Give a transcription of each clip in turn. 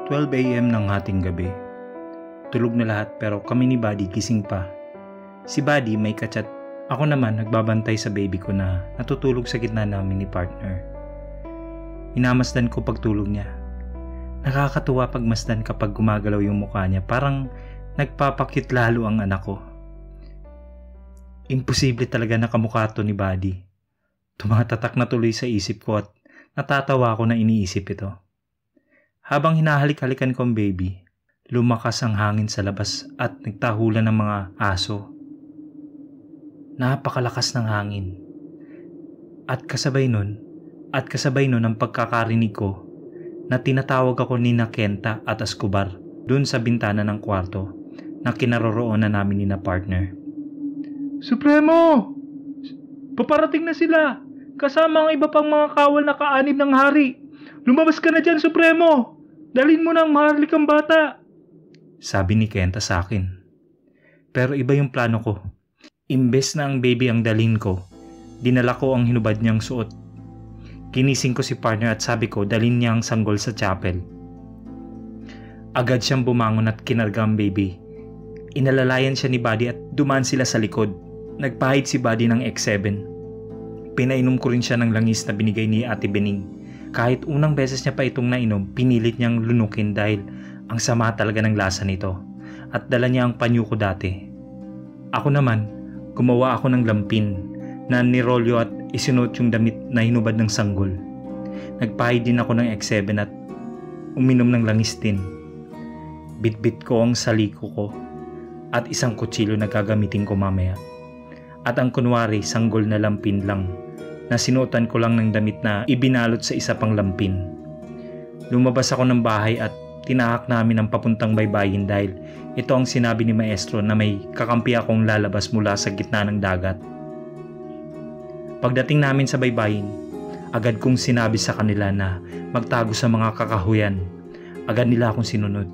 12 AM ng hating gabi. Tulog na lahat pero kami ni Buddy gising pa. Si Buddy may kachat, ako naman nagbabantay sa baby ko na natutulog sa gitna namin ni partner. Minamasdan ko pagtulog niya. Nakakatuwa pagmasdan kapag gumagalaw yung mukha niya, parang nagpapakit lalo ang anak ko. Imposible talaga na kamukha to ni Buddy. Tumatatak na tuloy sa isip ko at natatawa ako na iniisip ito. Habang hinahalik-halikan ko ang baby, lumakas ang hangin sa labas at nagtahulan ng mga aso. Napakalakas ng hangin. At kasabay nun ang pagkakarinig ko na tinatawag ako ni Kenta at Escobar dun sa bintana ng kwarto na kinaroroonan namin ni partner. Supremo! Paparating na sila! Kasama ang iba pang mga kawal na kaanib ng hari! Lumabas ka na dyan, Supremo! Dalhin mo na ang maharlikang bata! Sabi ni Kenta sa akin. Pero iba yung plano ko. Imbes na ang baby ang dalhin ko, dinala ko ang hinubad niyang suot. Kinising ko si partner at sabi ko dalhin niya ang sanggol sa chapel. Agad siyang bumangon at kinarga ang baby. Inalalayan siya ni Buddy at dumaan sila sa likod. Nagpahid si Buddy ng X7. Pinainom ko rin siya ng langis na binigay ni Ate Bening. Kahit unang beses niya pa itong nainom, pinilit niyang lunukin dahil ang sama talaga ng lasa nito. At dala niya ang panyo ko dati. Ako naman, gumawa ako ng lampin na nirolyo at isinuot yung damit na hinubad ng sanggol. Nagpahid din ako ng X7 at uminom ng langis din. Bitbit ko ang saliko ko at isang kutsilyo na gagamitin ko mamaya. At ang kunwari sanggol na lampin lang na sinuotan ko lang ng damit na ibinalot sa isa pang lampin. Lumabas ako ng bahay at tinahak namin ang papuntang baybayin dahil ito ang sinabi ni Maestro na may kakampi akong lalabas mula sa gitna ng dagat. Pagdating namin sa baybayin, agad kong sinabi sa kanila na magtago sa mga kakahuyan. Agad nila akong sinunod.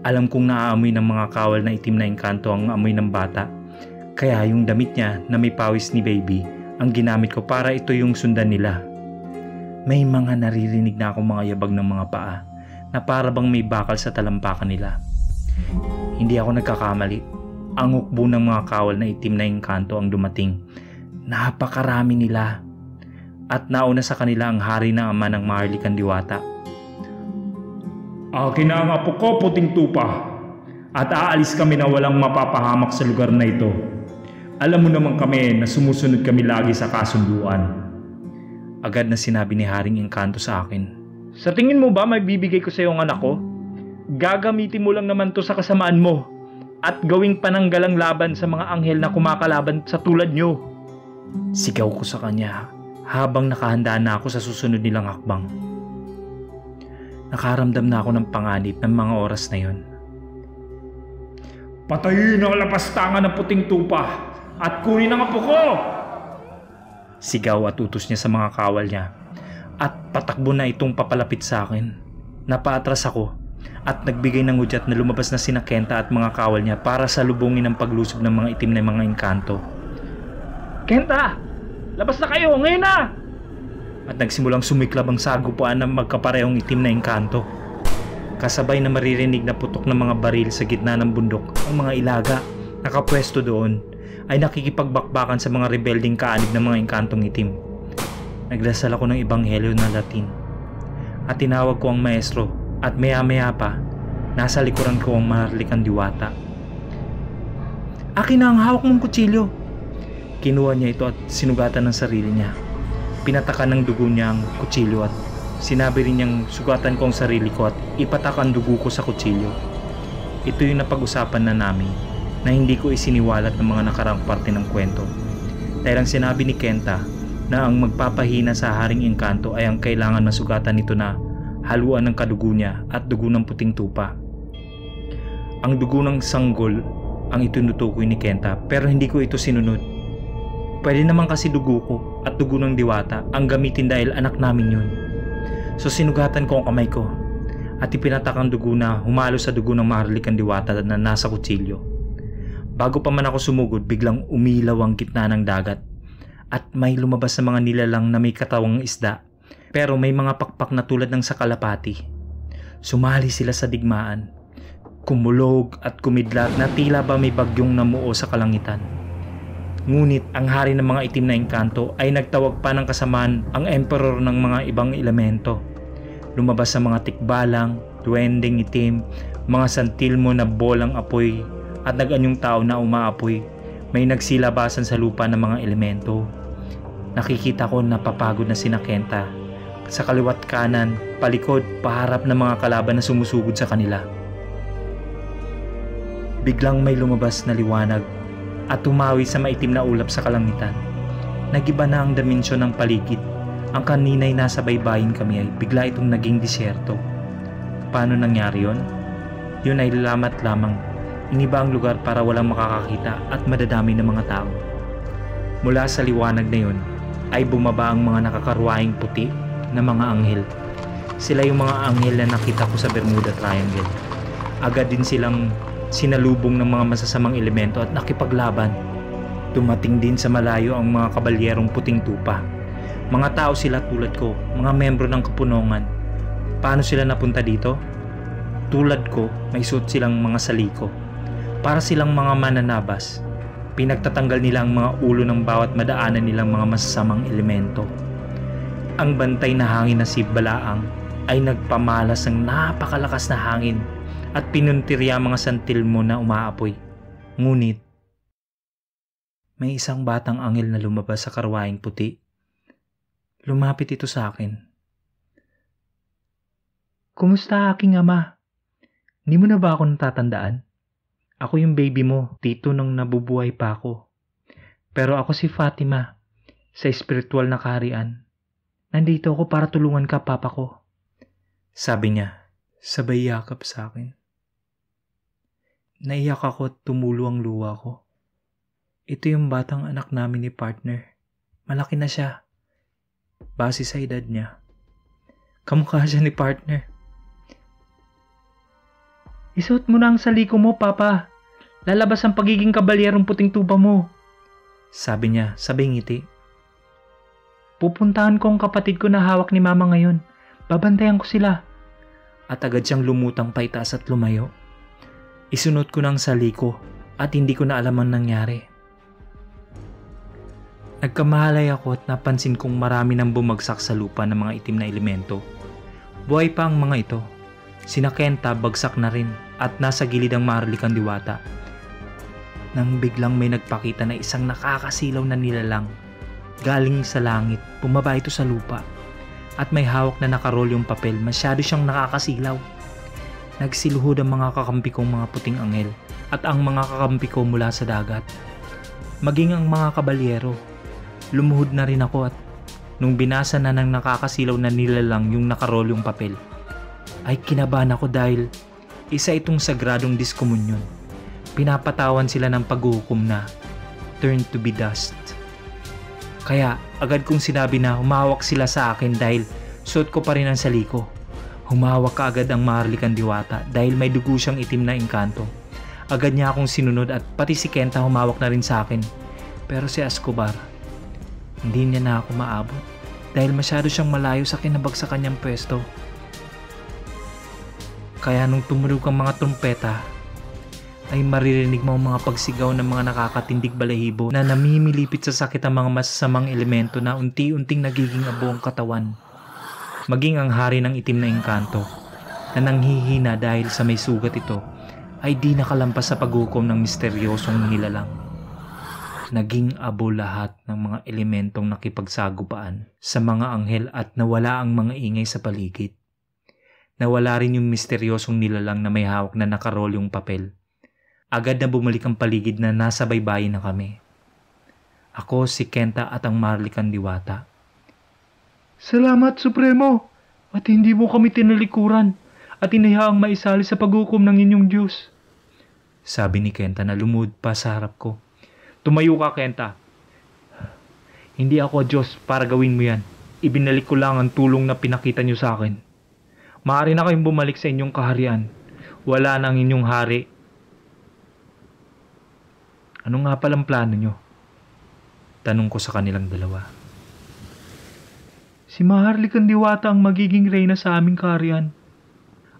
Alam kong naaamoy ng mga kawal na itim na engkanto ang amoy ng bata. Kaya yung damit niya na may pawis ni baby ang ginamit ko para ito yung sundan nila. May mga naririnig na akong mga yabag ng mga paa na para bang may bakal sa talampakan nila. Hindi ako nagkakamali. Ang hukbo ng mga kawal na itim na engkanto ang dumating. Napakarami nila. At nauna sa kanila ang hari na ama ng maharlikang diwata. Akin na ang apo ko, puting tupa. At aalis kami na walang mapapahamak sa lugar na ito. Alam mo naman kami na sumusunod kami lagi sa kasunduan. Agad na sinabi ni Haring Engkanto sa akin. Sa tingin mo ba may bibigay ko sa iyo ang anak ko? Gagamitin mo lang naman to sa kasamaan mo at gawing pananggalang laban sa mga anghel na kumakalaban sa tulad nyo. Sigaw ko sa kanya habang nakahanda na ako sa susunod nilang hakbang. Nakaramdam na ako ng panganib ng mga oras na yon. Patayin ang lapastangan ng puting tupa at kunin ang apo ko! Sigaw at utos niya sa mga kawal niya at patakbo na itong papalapit sa akin. Napaatras ako at nagbigay ng udyat na lumabas na sina Kenta at mga kawal niya para salubungin ang paglusob ng mga itim na mga engkanto. Kenta! Labas na kayo! Ngayon na! At nagsimulang sumiklab ang sagupuan ng magkaparehong itim na engkanto. Kasabay na maririnig na putok ng mga baril sa gitna ng bundok, ang mga ilaga nakapwesto doon ay nakikipagbakbakan sa mga rebelding kaanib ng mga engkantong itim. Nagdasal ako ng ebanghelyo na Latin at tinawag ko ang maestro at maya-maya pa nasa likuran ko ang maharlikang diwata. Akin na ang hawak mong kutsilyo. Kinuha niya ito at sinugatan ng sarili niya. Pinatakan ng dugo niya ang kutsilyo at sinabi rin niyang sugatan ko ang sarili ko at ipatak ang dugo ko sa kutsilyo. Ito yung napag-usapan na namin na hindi ko isiniwalat ng mga nakarang parte ng kwento. Dahil ang sinabi ni Kenta na ang magpapahina sa Haring Engkanto ay ang kailangan masugatan nito na haluan ng kadugo niya at dugo ng puting tupa. Ang dugo ng sanggol ang itinutukoy ni Kenta pero hindi ko ito sinunod. Pwede naman kasi dugo ko at dugo ng diwata ang gamitin dahil anak namin yun. So sinugatan ko ang kamay ko at ipinatak ang dugo na humalo sa dugo ng maharlikang diwata na nasa kutsilyo. Bago pa man ako sumugod, biglang umilaw ang gitna ng dagat at may lumabas na mga nilalang na may katawang isda pero may mga pakpak na tulad ng sa kalapati. Sumali sila sa digmaan. Kumulog at kumidlat na tila ba may bagyong namuo sa kalangitan. Ngunit ang hari ng mga itim na engkanto ay nagtawag pa ng kasamaan ang emperor ng mga ibang elemento. Lumabas sa mga tikbalang, duwending itim, mga santilmo na bolang apoy at nag-anyong tao na umaapoy. May nagsilabasan sa lupa ng mga elemento. Nakikita ko na papagod na sina Kenta. Sa kaliwat kanan, palikod, paharap ng mga kalaban na sumusugod sa kanila. Biglang may lumabas na liwanag at tumawi sa maitim na ulap sa kalangitan. Nagiba na ang dimensyon ng paligid. Ang kanina'y nasa baybayin kami ay bigla itong naging disyerto. Paano nangyari yon? Yun ay lamat lamang. Iniba ang lugar para walang makakakita at madadami ng mga tao. Mula sa liwanag na yun ay bumaba ang mga nakakarwaing puti na mga anghel. Sila yung mga anghel na nakita ko sa Bermuda Triangle. Agad din silang sinalubong ng mga masasamang elemento at nakipaglaban. Dumating din sa malayo ang mga kabalyerong puting tupa. Mga tao sila tulad ko, mga membro ng kapunungan. Paano sila napunta dito? Tulad ko, may suot silang mga saliko. Para silang mga mananabas. Pinagtatanggal nila ang mga ulo ng bawat madaanan nilang mga masasamang elemento. Ang bantay na hangin na si Balaang ay nagpamalas ng napakalakas na hangin at pinuntirya mga santilmo na umaapoy. Ngunit, may isang batang anghel na lumabas sa karwaing puti. Lumapit ito sa akin. Kumusta aking ama? Hindi mo na ba ako natatandaan? Ako yung baby mo, dito nang nabubuhay pa ako. Pero ako si Fatima, sa espiritual na kaharian. Nandito ako para tulungan ka, papa ko. Sabi niya, sabay yakap sa akin. Naiyak ako at tumulo ang luha ko. Ito yung batang anak namin ni partner. Malaki na siya. Base sa edad niya. Kamukha siya ni partner. Isuot mo na ang saliko mo, papa. Lalabas ang pagiging kabalyerong puting tuba mo. Sabi niya, sabay ngiti. Pupuntahan ko ang kapatid ko na hawak ni mama ngayon. Babantayan ko sila. At agad siyang lumutang paitaas at lumayo. Isunod ko ng saliko at hindi ko na alam ang nangyari. Nagkamahalay ako at napansin kong marami nang bumagsak sa lupa ng mga itim na elemento. Buhay pa ang mga ito. Sina Kenta bagsak na rin at nasa gilid ang maharlikang diwata. Nang biglang may nagpakita na isang nakakasilaw na nilalang. Galing sa langit, bumaba ito sa lupa. At may hawak na nakarolyong papel, masyado siyang nakakasilaw. Nagsiluhod ang mga kakampi kong mga puting anghel at ang mga kakampi ko mula sa dagat. Maging ang mga kabalyero. Lumuhod na rin ako at nung binasa na ng nakakasilaw na nilalang yung nakarolyong papel, ay kinabahan ako dahil isa itong sagradong diskomunyon. Pinapatawan sila ng paghuhukom na turn to be dust. Kaya agad kong sinabi na humawak sila sa akin dahil suot ko pa rin ang saliko. Humawak kaagad ang maharlikang diwata dahil may dugo siyang itim na engkanto. Agad niya akong sinunod at pati si Kenta humawak na rin sa akin. Pero si Escobar, hindi niya na ako maabot dahil masyado siyang malayo sa kinabag sa kanyang pwesto. Kaya nung tumunog ang mga trumpeta, ay maririnig mo ang mga pagsigaw ng mga nakakatindig balahibo na namimilipit sa sakit ang mga masasamang elemento na unti-unting nagiging abo ang katawan. Maging ang hari ng itim na engkanto na nanghihina dahil sa may sugat ito ay di nakalampas sa paghukom ng misteryosong nilalang. Naging abo lahat ng mga elementong nakipagsagupaan sa mga anghel at nawala ang mga ingay sa paligid. Nawala rin yung misteryosong nilalang na may hawak na nakarolyong papel. Agad na bumalik ang paligid na nasa baybayin na kami. Ako, si Kenta at ang maharlikang diwata. Salamat, Supremo, at hindi mo kami tinalikuran at inahaang maisali sa paghukom ng inyong Diyos. Sabi ni Kenta na lumuhod pa sa harap ko. Tumayo ka, Kenta. Hindi ako Diyos para gawin mo yan. Ibinalik ko lang ang tulong na pinakita niyo sa akin. Maaari na kayong bumalik sa inyong kaharian. Wala na ang inyong hari. Ano nga palang plano niyo? Tanong ko sa kanilang dalawa. Si Maharlikang Diwata ang magiging reyna sa aming kaharian.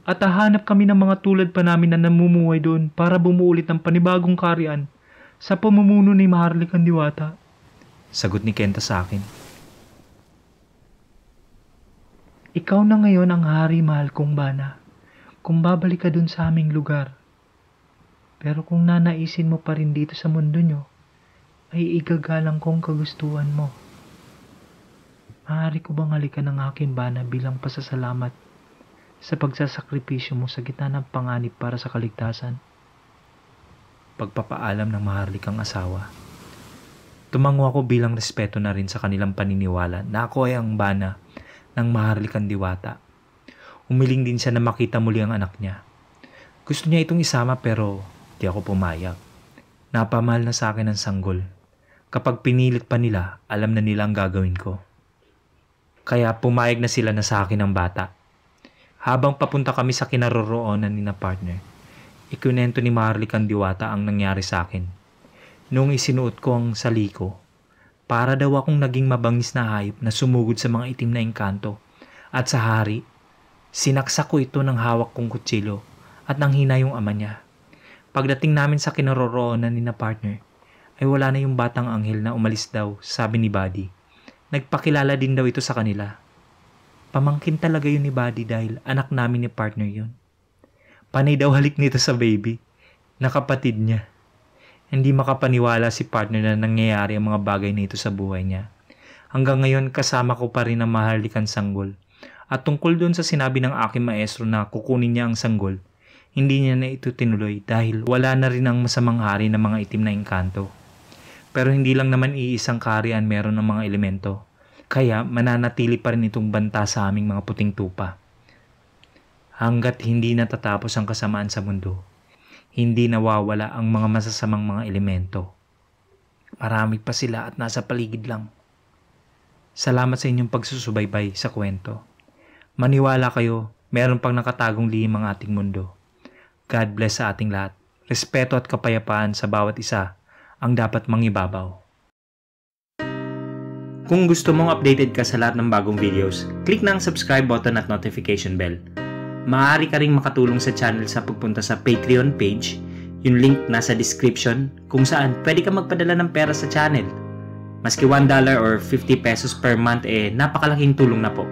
At hahanap kami ng mga tulad pa namin na namumuhay doon para bumuo ulit ng panibagong kaharian sa pamumuno ni Maharlikang Diwata. Sagot ni Kenta sa akin. Ikaw na ngayon ang hari, mahal kong Bana, kung babalik ka dun sa aming lugar. Pero kung nanaisin mo pa rin dito sa mundo nyo, ay igagalang kong kagustuhan mo. Maaari ko bang halikan ng aking Bana bilang pasasalamat sa pagsasakripisyo mo sa gitna ng panganib para sa kaligtasan? Pagpapaalam ng maharlikang asawa. Tumango ako bilang respeto na rin sa kanilang paniniwala na ako ay ang Bana ng Maharlikang Diwata. Umiling din siya na makita muli ang anak niya. Gusto niya itong isama pero di ako pumayag. Napamahal na sa akin ang sanggol. Kapag pinilit pa nila, alam na nila ang gagawin ko. Kaya pumayag na sila na sa akin ang bata. Habang papunta kami sa kinaroroonan ni na partner, ikunento ni Maharlikang Diwata ang nangyari sa akin. Noong isinuot ko ang saliko, para daw akong naging mabangis na hayop na sumugod sa mga itim na engkanto. At sa hari, sinaksak ko ito ng hawak kong kutsilo at nanghina yung ama niya. Pagdating namin sa kinaroroonan ni na partner, ay wala na yung batang anghel na umalis daw, sabi ni Buddy. Nagpakilala din daw ito sa kanila. Pamangkin talaga yun ni Buddy dahil anak namin ni partner yun. Panay daw halik nito sa baby, na kapatid niya. Hindi makapaniwala si partner na nangyayari ang mga bagay na ito sa buhay niya. Hanggang ngayon kasama ko pa rin ang Maharlikang Sanggol. At tungkol doon sa sinabi ng aking maestro na kukunin niya ang sanggol, hindi niya na ito tinuloy dahil wala na rin ang masamang hari ng mga itim na engkanto. Pero hindi lang naman iisang kaharian meron ng mga elemento. Kaya mananatili pa rin itong banta sa aming mga puting tupa. Hanggat hindi natatapos ang kasamaan sa mundo, hindi nawawala ang mga masasamang mga elemento. Marami pa sila at nasa paligid lang. Salamat sa inyong pagsusubaybay sa kwento. Maniwala kayo, meron pang nakatagong lihim ang ating mundo. God bless sa ating lahat. Respeto at kapayapaan sa bawat isa ang dapat mangibabaw. Kung gusto mong updated ka sa lahat ng bagong videos, click na ang subscribe button at notification bell. Maaari ka ring makatulong sa channel sa pagpunta sa Patreon page, yung link nasa description, kung saan pwede ka magpadala ng pera sa channel. Maski $1 or 50 pesos per month napakalaking tulong na po.